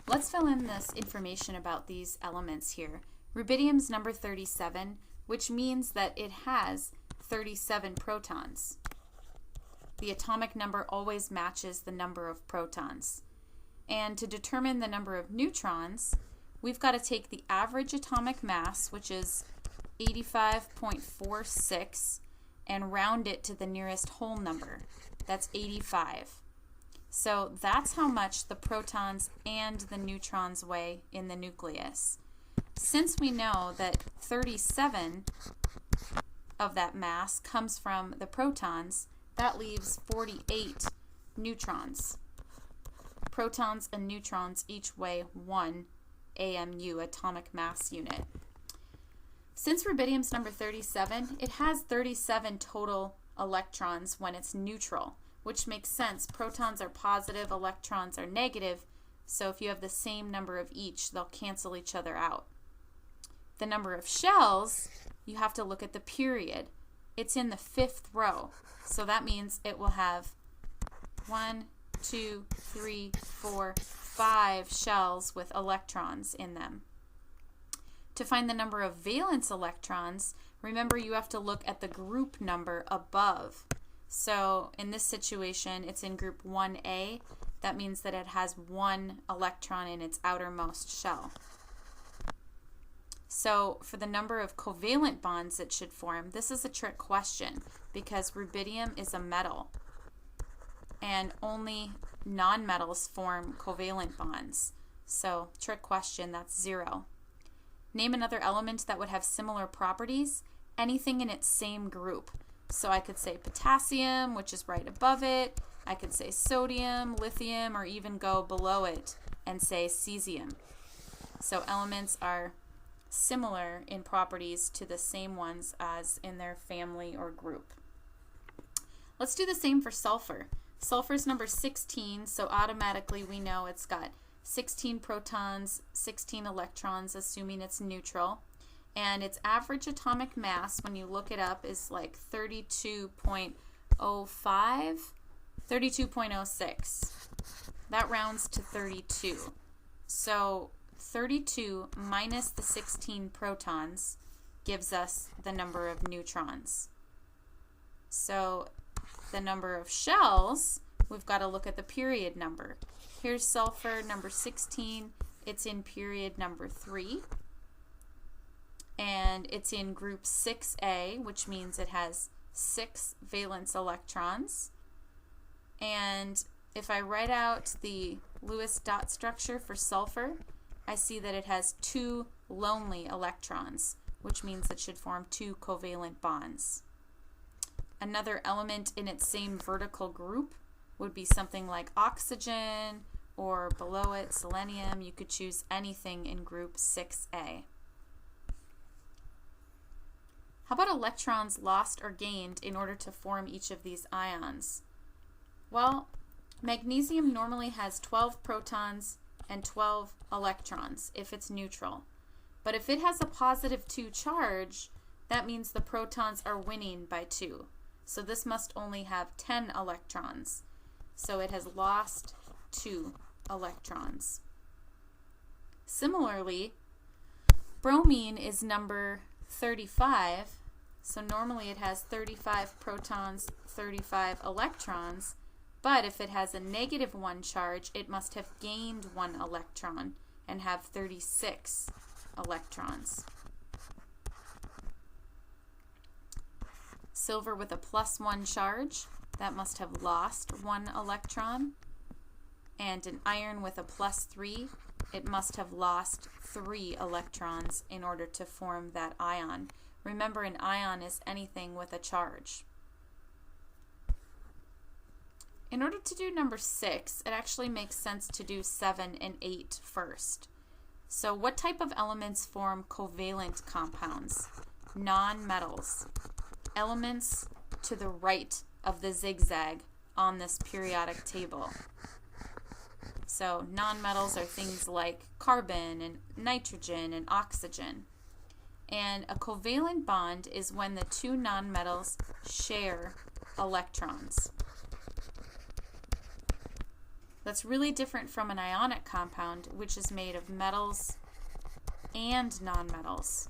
Let's fill in this information about these elements here. Rubidium's number 37, which means that it has 37 protons. The atomic number always matches the number of protons. And to determine the number of neutrons, we've got to take the average atomic mass, which is 85.46, and round it to the nearest whole number. That's 85. So that's how much the protons and the neutrons weigh in the nucleus. Since we know that 37 of that mass comes from the protons, that leaves 48 neutrons. Protons and neutrons each weigh 1 AMU, atomic mass unit. Since rubidium's number 37, it has 37 total electrons when it's neutral, which makes sense. Protons are positive, electrons are negative, so if you have the same number of each, they'll cancel each other out. The number of shells, you have to look at the period. It's in the 5th row, so that means it will have 1, 2, 3, 4, 5 shells with electrons in them. To find the number of valence electrons, remember you have to look at the group number above. So in this situation, it's in group 1A. That means that it has 1 electron in its outermost shell. So for the number of covalent bonds it should form, this is a trick question because rubidium is a metal and only nonmetals form covalent bonds. So trick question, that's 0. Name another element that would have similar properties, anything in its same group. So I could say potassium, which is right above it. I could say sodium, lithium, or even go below it and say cesium. So elements are similar in properties to the same ones as in their family or group. Let's do the same for sulfur. Sulfur's number 16, so automatically we know it's got 16 protons, 16 electrons, assuming it's neutral. And its average atomic mass, when you look it up, is like 32.05, 32.06. That rounds to 32. So 32 minus the 16 protons gives us the number of neutrons. So the number of shells, we've got to look at the period number. Here's sulfur number 16. It's in period number 3. And it's in group 6A, which means it has 6 valence electrons. And if I write out the Lewis dot structure for sulfur, I see that it has 2 lonely electrons, which means it should form 2 covalent bonds. Another element in its same vertical group would be something like oxygen, or below it, selenium. You could choose anything in group 6A. How about electrons lost or gained in order to form each of these ions? Well, magnesium normally has 12 protons and 12 electrons if it's neutral. But if it has a positive 2 charge, that means the protons are winning by 2. So this must only have 10 electrons. So it has lost 2 electrons. Similarly, bromine is number 35, so normally it has 35 protons, 35 electrons, but if it has a negative 1 charge, it must have gained 1 electron and have 36 electrons. Silver with a +1 charge, that must have lost 1 electron, and an iron with a +3, it must have lost 3 electrons in order to form that ion. Remember, an ion is anything with a charge. In order to do number 6, it actually makes sense to do 7 and 8 first. So what type of elements form covalent compounds? Non-metals. Elements to the right of the zigzag on this periodic table. So nonmetals are things like carbon and nitrogen and oxygen. And a covalent bond is when the 2 nonmetals share electrons. That's really different from an ionic compound, which is made of metals and nonmetals.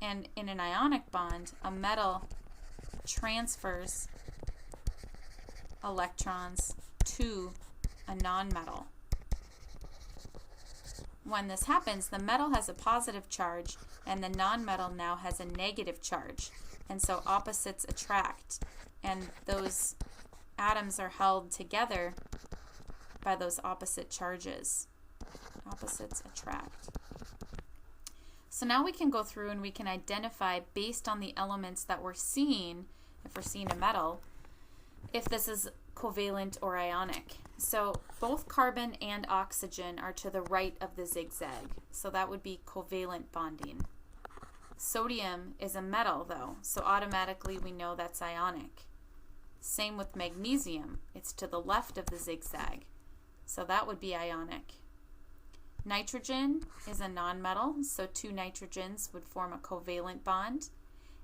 And in an ionic bond, a metal transfers electrons to a nonmetal. When this happens, the metal has a positive charge and the nonmetal now has a negative charge. And so opposites attract, and those atoms are held together by those opposite charges. Opposites attract. So now we can go through and we can identify, based on the elements that we're seeing, if we're seeing a metal, if this is covalent or ionic. So both carbon and oxygen are to the right of the zigzag. So that would be covalent bonding. Sodium is a metal though, so automatically we know that's ionic. Same with magnesium. It's to the left of the zigzag. So that would be ionic. Nitrogen is a nonmetal, so two nitrogens would form a covalent bond.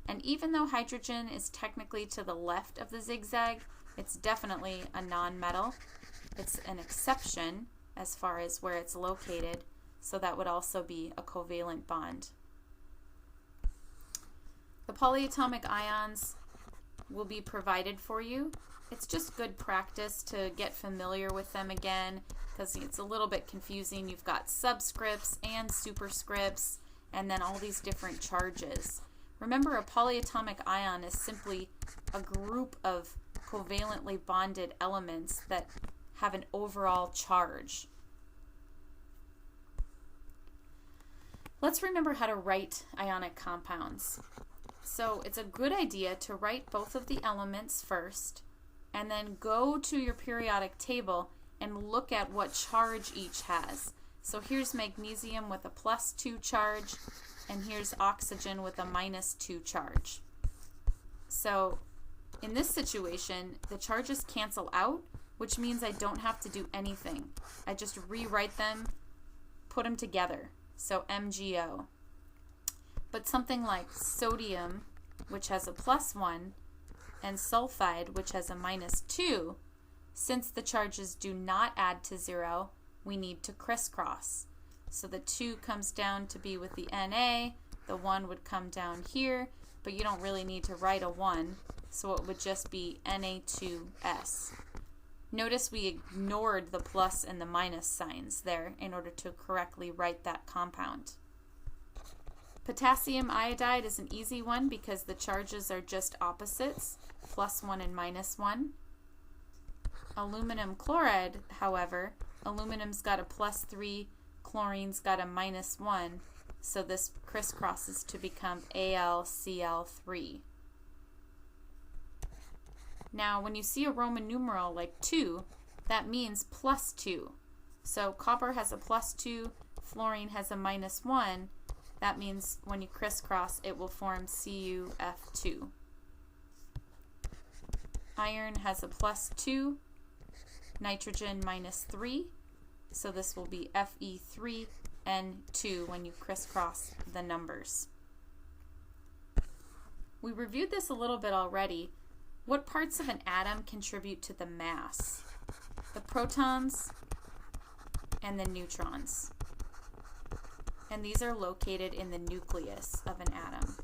And even though hydrogen is technically to the left of the zigzag, it's definitely a nonmetal. It's an exception as far as where it's located, so that would also be a covalent bond. The polyatomic ions will be provided for you. It's just good practice to get familiar with them again, because it's a little bit confusing. You've got subscripts and superscripts, and then all these different charges. Remember, a polyatomic ion is simply a group of covalently bonded elements that have an overall charge. Let's remember how to write ionic compounds. So it's a good idea to write both of the elements first, and then go to your periodic table and look at what charge each has. So here's magnesium with a +2 charge, and here's oxygen with a -2 charge. So in this situation, the charges cancel out, which means I don't have to do anything. I just rewrite them, put them together. So MgO. But something like sodium, which has a +1, and sulfide, which has a -2, since the charges do not add to 0, we need to crisscross. So the 2 comes down to be with the Na, the 1 would come down here, but you don't really need to write a 1, so it would just be Na2S. Notice we ignored the plus and the minus signs there in order to correctly write that compound. Potassium iodide is an easy one because the charges are just opposites, +1 and -1. Aluminum chloride, however, aluminum's got a +3, chlorine's got a -1, so this crisscrosses to become AlCl3. Now, when you see a Roman numeral like 2, that means +2. So copper has a +2, fluorine has a -1. That means when you crisscross, it will form CuF2. Iron has a +2, nitrogen -3, so this will be Fe3N2 when you crisscross the numbers. We reviewed this a little bit already. What parts of an atom contribute to the mass? The protons and the neutrons. And these are located in the nucleus of an atom.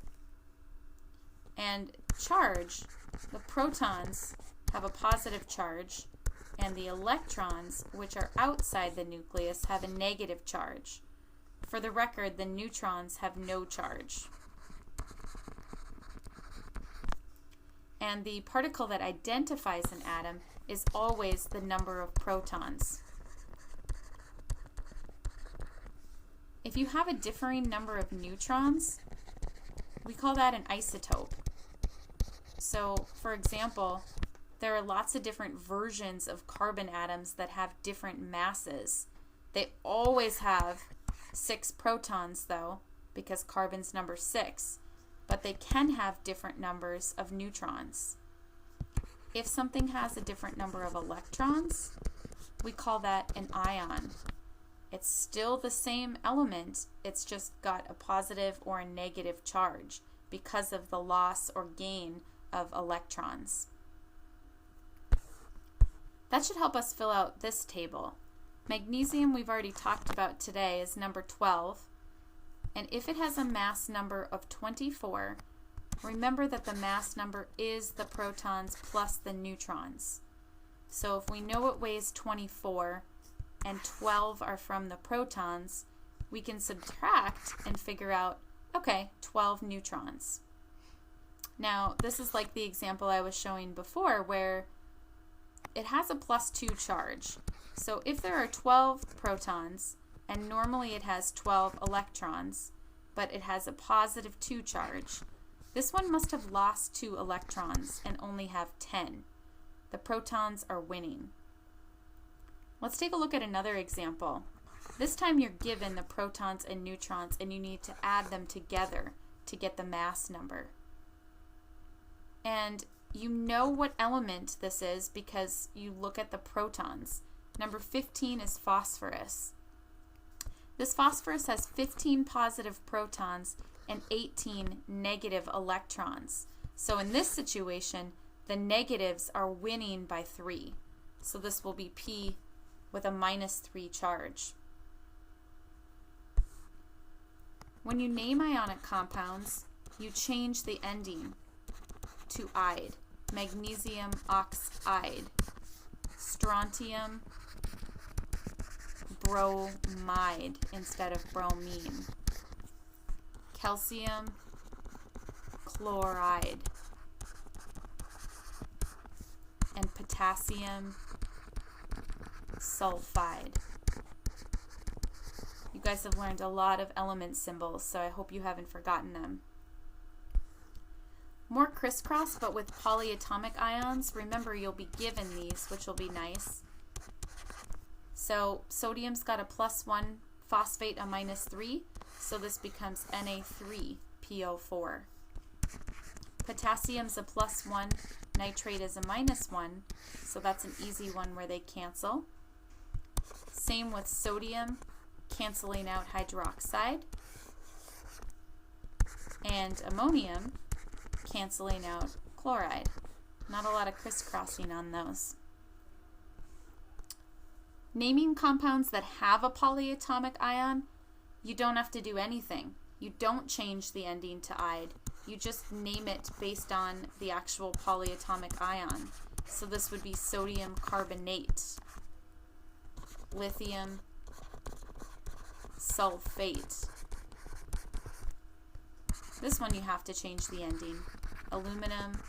And charge, the protons have a positive charge, and the electrons, which are outside the nucleus, have a negative charge. For the record, the neutrons have no charge. And the particle that identifies an atom is always the number of protons. If you have a differing number of neutrons, we call that an isotope. So, for example, there are lots of different versions of carbon atoms that have different masses. They always have 6 protons, though, because carbon's number 6, but they can have different numbers of neutrons. If something has a different number of electrons, we call that an ion. It's still the same element, it's just got a positive or a negative charge because of the loss or gain of electrons. That should help us fill out this table. Magnesium we've already talked about today is number 12. And if it has a mass number of 24, remember that the mass number is the protons plus the neutrons. So if we know it weighs 24 and 12 are from the protons, we can subtract and figure out, okay, 12 neutrons. Now, this is like the example I was showing before where it has a +2 charge. So if there are 12 protons, and normally it has 12 electrons, but it has a +2 charge, this one must have lost 2 electrons and only have 10. The protons are winning. Let's take a look at another example. This time you're given the protons and neutrons and you need to add them together to get the mass number. And you know what element this is because you look at the protons. Number 15 is phosphorus. This phosphorus has 15 positive protons and 18 negative electrons. So in this situation, the negatives are winning by 3. So this will be P with a -3 charge. When you name ionic compounds, you change the ending to "ide." Magnesium oxide, strontium bromide instead of bromine, calcium chloride, and potassium sulfide. You guys have learned a lot of element symbols, so I hope you haven't forgotten them. More crisscross, but with polyatomic ions. Remember, you'll be given these, which will be nice. So sodium's got a +1, phosphate a -3, so this becomes Na3PO4. Potassium's a +1, nitrate is a -1, so that's an easy one where they cancel. Same with sodium, canceling out hydroxide, and ammonium canceling out chloride. Not a lot of crisscrossing on those. Naming compounds that have a polyatomic ion, you don't have to do anything. You don't change the ending to "ide. You just name it based on the actual polyatomic ion. So this would be sodium carbonate, lithium sulfate. This one you have to change the ending. Aluminum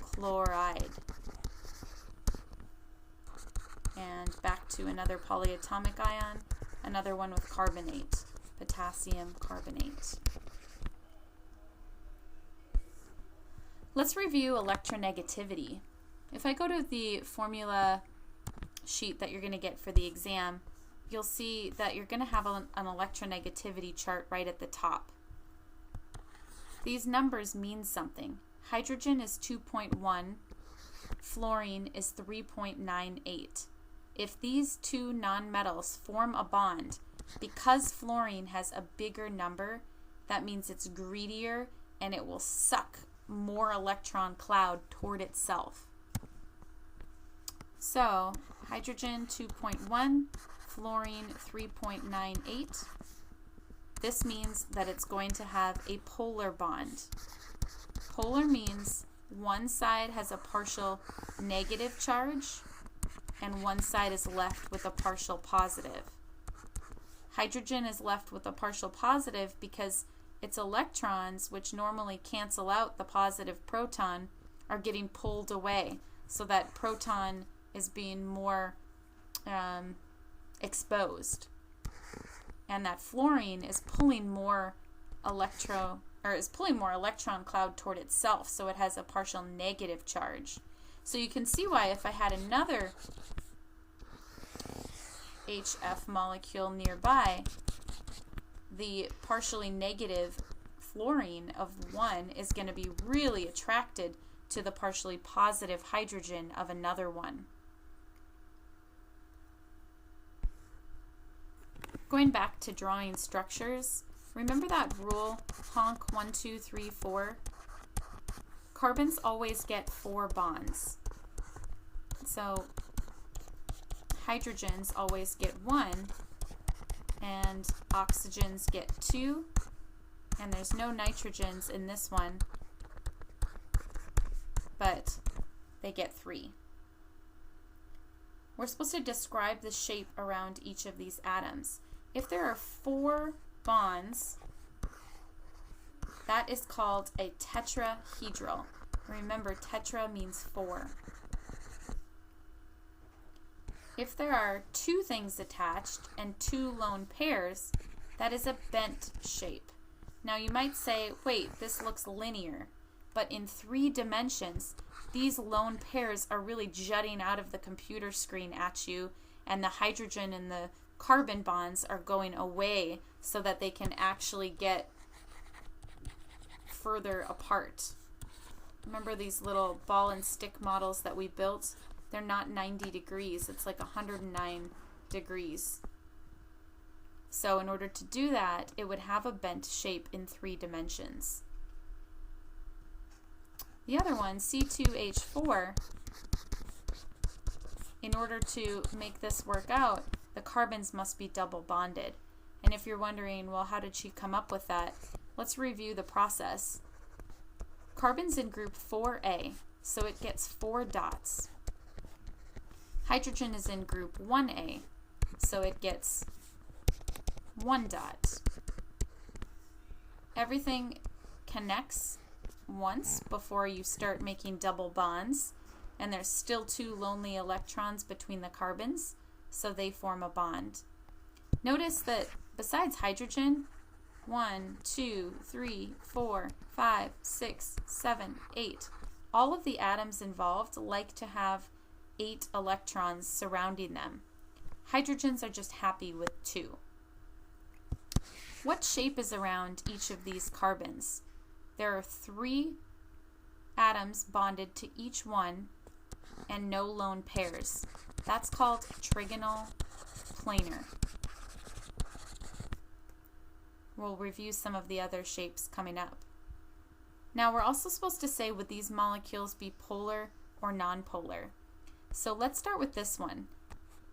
chloride. And back to another polyatomic ion, another one with carbonate, potassium carbonate. Let's review electronegativity. If I go to the formula sheet that you're going to get for the exam, you'll see that you're going to have an electronegativity chart right at the top. These numbers mean something. Hydrogen is 2.1, fluorine is 3.98. If these two nonmetals form a bond, because fluorine has a bigger number, that means it's greedier and it will suck more electron cloud toward itself. So hydrogen 2.1, fluorine 3.98. This means that it's going to have a polar bond. Polar means one side has a partial negative charge and one side is left with a partial positive. Hydrogen is left with a partial positive because its electrons, which normally cancel out the positive proton, are getting pulled away. So that proton is being more exposed. And that fluorine is pulling more electron cloud toward itself, so it has a partial negative charge. So you can see why if I had another HF molecule nearby, the partially negative fluorine of one is going to be really attracted to the partially positive hydrogen of another one. Going back to drawing structures, remember that rule, honk 1, 2, 3, 4? Carbons always get 4 bonds. So hydrogens always get 1, and oxygens get 2, and there's no nitrogens in this one, but they get 3. We're supposed to describe the shape around each of these atoms. If there are 4 bonds, that is called a tetrahedral. Remember, tetra means 4. If there are 2 things attached and 2 lone pairs, that is a bent shape. Now you might say, wait, this looks linear, but in 3 dimensions, these lone pairs are really jutting out of the computer screen at you, and the hydrogen and the carbon bonds are going away so that they can actually get further apart. Remember these little ball and stick models that we built? They're not 90 degrees, it's like 109 degrees. So in order to do that, it would have a bent shape in 3 dimensions. The other one, C2H4, in order to make this work out, the carbons must be double bonded. And if you're wondering, well, how did she come up with that? Let's review the process. Carbon's in group 4A, so it gets 4 dots. Hydrogen is in group 1A, so it gets 1 dot. Everything connects once before you start making double bonds, and there's still 2 lonely electrons between the carbons, so they form a bond. Notice that besides hydrogen, 1, 2, 3, 4, 5, 6, 7, 8, all of the atoms involved like to have 8 electrons surrounding them. Hydrogens are just happy with 2. What shape is around each of these carbons? There are 3 atoms bonded to each one and no lone pairs. That's called trigonal planar. We'll review some of the other shapes coming up. Now we're also supposed to say, would these molecules be polar or nonpolar? So let's start with this one.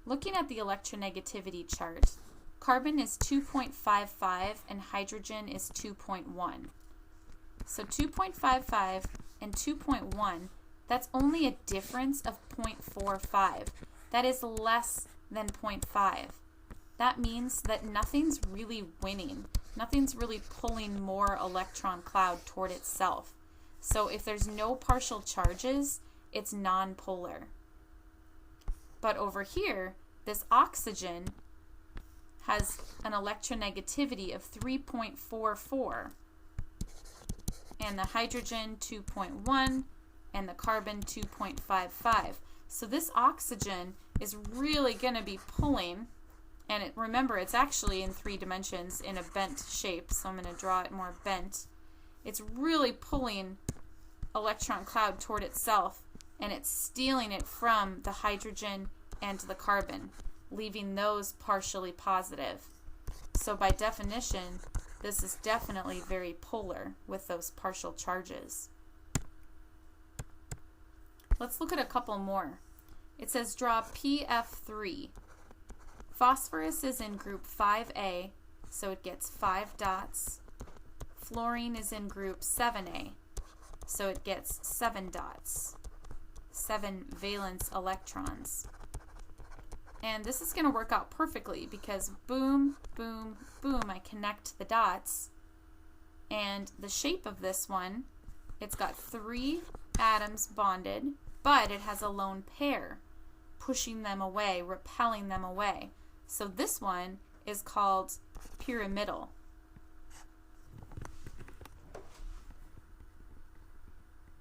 Looking at the electronegativity chart, carbon is 2.55 and hydrogen is 2.1. So 2.55 and 2.1, that's only a difference of 0.45. That is less than 0.5. That means that nothing's really winning. Nothing's really pulling more electron cloud toward itself. So if there's no partial charges, it's nonpolar. But over here, this oxygen has an electronegativity of 3.44, and the hydrogen 2.1, and the carbon 2.55. So this oxygen is really going to be pulling, and remember, it's actually in 3 dimensions in a bent shape, so I'm going to draw it more bent. It's really pulling electron cloud toward itself, and it's stealing it from the hydrogen and the carbon, leaving those partially positive. So by definition, this is definitely very polar with those partial charges. Let's look at a couple more. It says draw PF3. Phosphorus is in group 5A, so it gets 5 dots. Fluorine is in group 7A, so it gets 7 dots, 7 valence electrons. And this is going to work out perfectly because boom, boom, boom, I connect the dots. And the shape of this one, it's got 3 atoms bonded, but it has a lone pair pushing them away, repelling them away. So this one is called pyramidal.